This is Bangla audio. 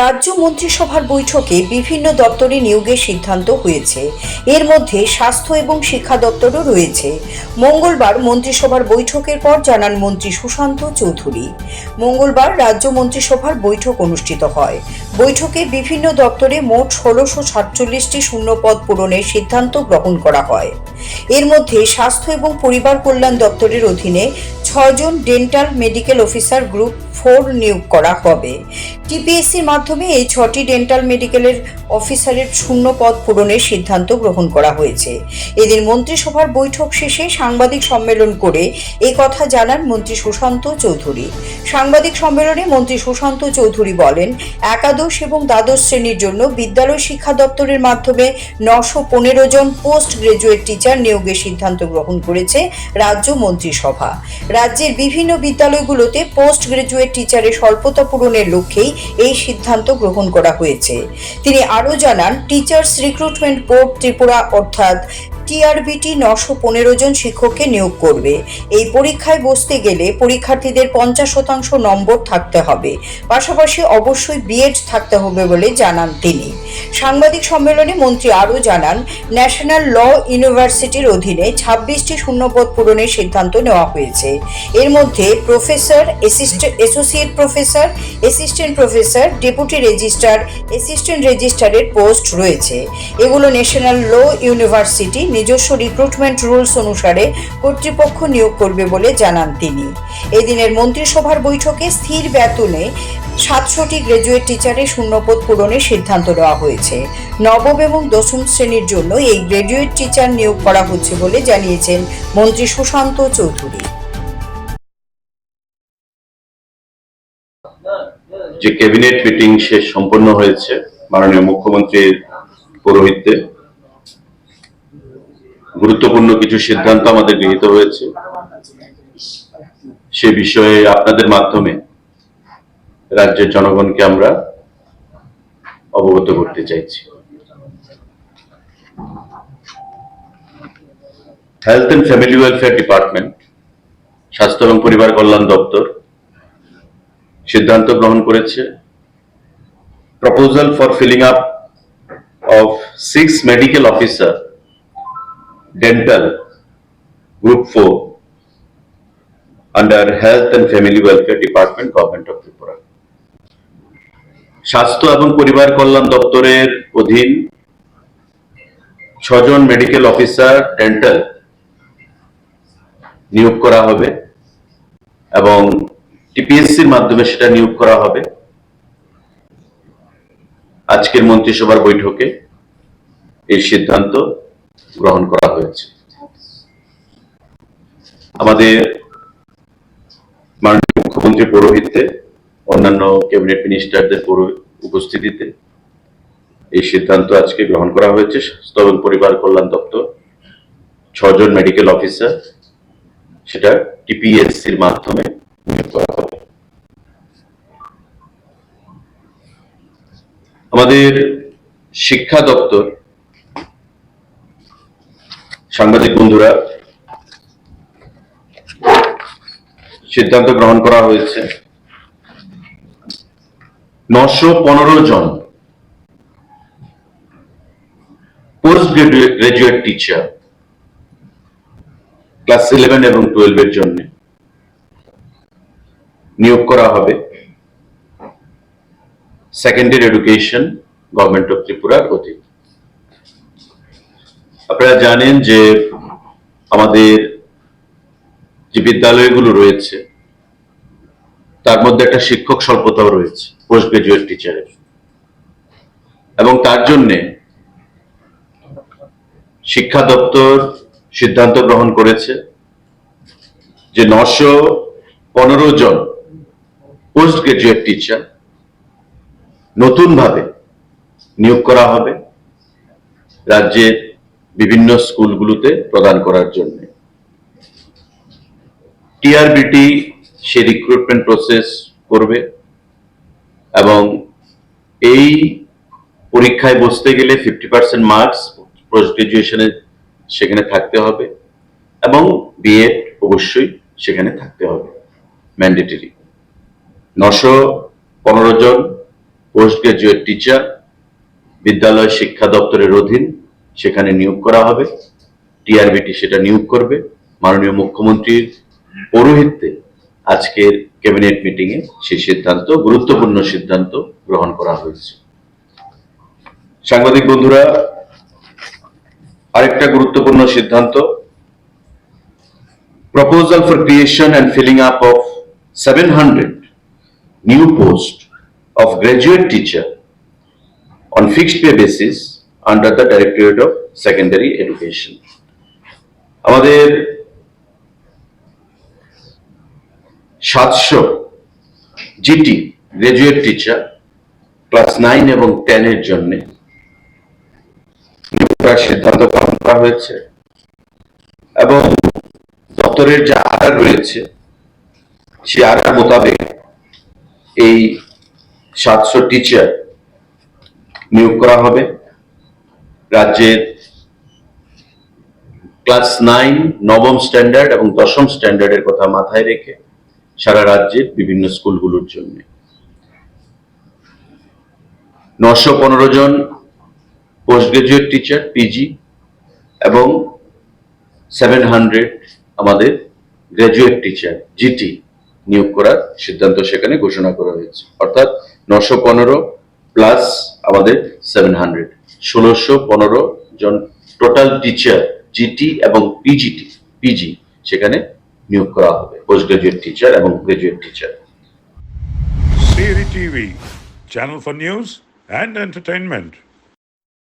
রাজ্য মন্ত্রিসভার বৈঠকে বিভিন্ন দপ্তরে নিয়োগের সিদ্ধান্ত হয়েছে। এর মধ্যে স্বাস্থ্য এবং শিক্ষা দপ্তরও রয়েছে। মঙ্গলবার মন্ত্রিসভার বৈঠকের পর জানান মন্ত্রী সুশান্ত চৌধুরী। মঙ্গলবার রাজ্য মন্ত্রিসভার বৈঠক অনুষ্ঠিত হয়। বৈঠকে বিভিন্ন দপ্তরে মোট ১৬৪৭টি শূন্যপদ পূরণের সিদ্ধান্ত গ্রহণ করা হয়। এর মধ্যে স্বাস্থ্য এবং পরিবার কল্যাণ দপ্তরের অধীনে ৬ জন ডেন্টাল মেডিকেল অফিসার গ্রুপ 4 নিয়োগ করা হবে। টিপিএসসির মাধ্যমে এই ৬টি ডেন্টাল মেডিকেলের অফিসারের শূন্য পদ পূরণের সিদ্ধান্ত গ্রহণ করা হয়েছে। এদিন মন্ত্রিসভার বৈঠক শেষে সাংবাদিক সম্মেলন করে এই কথা জানান মন্ত্রী সুশান্ত চৌধুরী। সাংবাদিক সম্মেলনে মন্ত্রী সুশান্ত চৌধুরী বলেন, একাদশ এবং দ্বাদশ শ্রেণীর জন্য বিদ্যালয় শিক্ষা দপ্তরের মাধ্যমে ৯১৫ জন পোস্ট গ্রাজুয়েট টিচার নিয়োগের সিদ্ধান্ত গ্রহণ করেছে রাজ্য মন্ত্রিসভা। রাজ্যের বিভিন্ন বিদ্যালয়গুলোতে পোস্ট গ্রাজুয়েট টিচারের স্বল্পতা পূরণের লক্ষ্যেই এই সিদ্ধান্ত গ্রহণ করা হয়েছে। তিনি আরও জানান, টিচার্স রিক্রুটমেন্ট বোর্ড ত্রিপুরা অর্থাৎ টিআরবিটি ৯১৫ জন শিক্ষককে নিয়োগ করবে। এই পরীক্ষায় বসতে গেলে পরীক্ষার্থীদের ৫০% নম্বর থাকতে হবে, পাশাপাশি অবশ্যই বিএড থাকতে হবে বলে জানান তিনি। সাংবাদিক সম্মেলনে মন্ত্রী আরও জানান, ন্যাশনাল ল ইউনিভার্সিটির অধীনে ২৬টি শূন্যপদ পূরণের সিদ্ধান্ত নেওয়া হয়েছে। এর মধ্যে professor, associate professor, assistant professor, deputy registrar, assistant রেজিস্ট্রারের পোস্ট রয়েছে। এগুলো ন্যাশনাল ল ইউনিভার্সিটি নিজস্ব রিক্রুটমেন্ট রুলস অনুসারে কর্তৃপক্ষ নিয়োগ করবে বলে জানান তিনি। এদিনের মন্ত্রিসভার বৈঠকে স্থির বেতনে ৭০০টি গ্রাজুয়েট টিচারের শূন্যপদ পূরণের সিদ্ধান্ত নেওয়া হয়েছে। নবম এবং দশম শ্রেণীর জন্য এই গ্রাজুয়েট টিচার নিয়োগ করা হচ্ছে বলে জানিয়েছেন মন্ত্রী সুশান্ত চৌধুরী। যে ক্যাবিনেট মিটিং শেষ সম্পন্ন হয়েছে মাননীয় মুখ্যমন্ত্রীর পৌরোহিত্যে, গুরুত্বপূর্ণ কিছু সিদ্ধান্ত আমাদের গৃহীত হয়েছে। সে বিষয়ে আপনাদের মাধ্যমে রাজ্যের জনগণকে আমরা অবগত করতে চাইছি। Health and family welfare department, স্বাস্থ্য এবং পরিবার কল্যাণ দপ্তর সিদ্ধান্ত গ্রহণ করেছে, proposal for filling up of 6 medical officer dental group 4 under health and family welfare department, government of Tripura। স্বাস্থ্য এবং পরিবার কল্যাণ দপ্তরের অধীন ৬ জন মেডিকেল অফিসার ডেন্টাল নিয়োগ করা হবে এবং টিপিএসসির মাধ্যমে সেটা নিয়োগ করা হবে। আজকের মন্ত্রিসভার বৈঠকে এই সিদ্ধান্ত গ্রহণ করা হয়েছে। আমাদের মাননীয় মুখ্যমন্ত্রীর পৌরোহিত্যে, অন্যান্য ক্যাবিনেট মিনিস্টারদের উপস্থিতিতে এই সিদ্ধান্ত আজকে গ্রহণ করা হয়েছে। স্বাস্থ্য এবং পরিবার কল্যাণ দপ্তর ৬ জন মেডিকেল অফিসার, সেটা টিপিএসসির মাধ্যমে নিয়োগ করা হবে। আমাদের শিক্ষা দপ্তর, সাংবাদিক বন্ধুরা, সিদ্ধান্ত গ্রহণ করা হয়েছে ৯১৫ জন পোস্ট গ্রাজুয়েট টিচার ক্লাস 11 এবং 12 এর জন্য নিয়োগ করা হবে সেকেন্ডারি এডুকেশন, গভর্নমেন্ট অফ ত্রিপুরার অধীনে। আপনারা জানেন যে আমাদের যে বিদ্যালয়গুলো রয়েছে তার মধ্যে একটা শিক্ষক স্বল্পতাও রয়েছে পোস্ট গ্রাজুয়েট টিচারের, এবং তার জন্য শিক্ষা দপ্তর সিদ্ধান্ত গ্রহণ করেছে যে ৯১৫ জন পোস্ট গ্রাজুয়েট টিচার নতুনভাবে নিয়োগ করা হবে রাজ্যের বিভিন্ন স্কুলগুলোতে প্রদান করার জন্য। টিআরবিটি সে রিক্রুটমেন্ট প্রসেস করবে এবং এই পরীক্ষায় বসতে গেলে 50% মার্কস পোস্ট গ্রাজুয়েশনে সেখানে থাকতে হবে এবং বিএড অবশ্যই সেখানে থাকতে হবে, ম্যান্ডেটরি। ৯১৫ জন পোস্ট গ্রাজুয়েট টিচার বিদ্যালয় শিক্ষা দপ্তরের অধীন সেখানে নিয়োগ করা হবে। টিআরবিটি সেটা নিয়োগ করবে। মাননীয় মুখ্যমন্ত্রীর পৌরোহিত্যে আজকের ক্যাবিনেট মিটিং এ সেই সিদ্ধান্ত, গুরুত্বপূর্ণ সিদ্ধান্ত গ্রহণ করা হয়েছে। সাংবাদিক বন্ধুরা, আরেকটা গুরুত্বপূর্ণ সিদ্ধান্ত, proposal for creation and filling up of 700 new posts of graduate teacher on fixed pay basis under the Directorate of Secondary Education. আমাদের 700 জিটি গ্রাজুয়েট টিচার ক্লাস 9 এবং 10 এর জন্য সিদ্ধান্ত গ্রহণ করা হয়েছে এবং দপ্তরের যে আর্ডার রয়েছে সেই আর্ডার মোতাবেক এই 700 টিচার নিয়োগ করা হবে। রাজ্যের ক্লাস 9 নবম স্ট্যান্ডার্ড এবং দশম স্ট্যান্ডার্ডের কথা মাথায় রেখে সারা রাজ্যের বিভিন্ন স্কুলগুলোর জন্য 915 জন পোস্ট গ্রাজুয়েট টিচার পিজি এবং 700 আমাদের গ্রাজুয়েট টিচার জিটি নিয়োগ করার সিদ্ধান্ত সেখানে ঘোষণা করা হয়েছে। অর্থাৎ 915 প্লাস আমাদের 700, 1615 জন টোটাল টিচার জিটি এবং পিজি সেখানে নিয়োগ করা হবে, পোস্ট গ্রাজুয়েট টিচার এবং graduate teacher. Siri TV, channel for news and entertainment.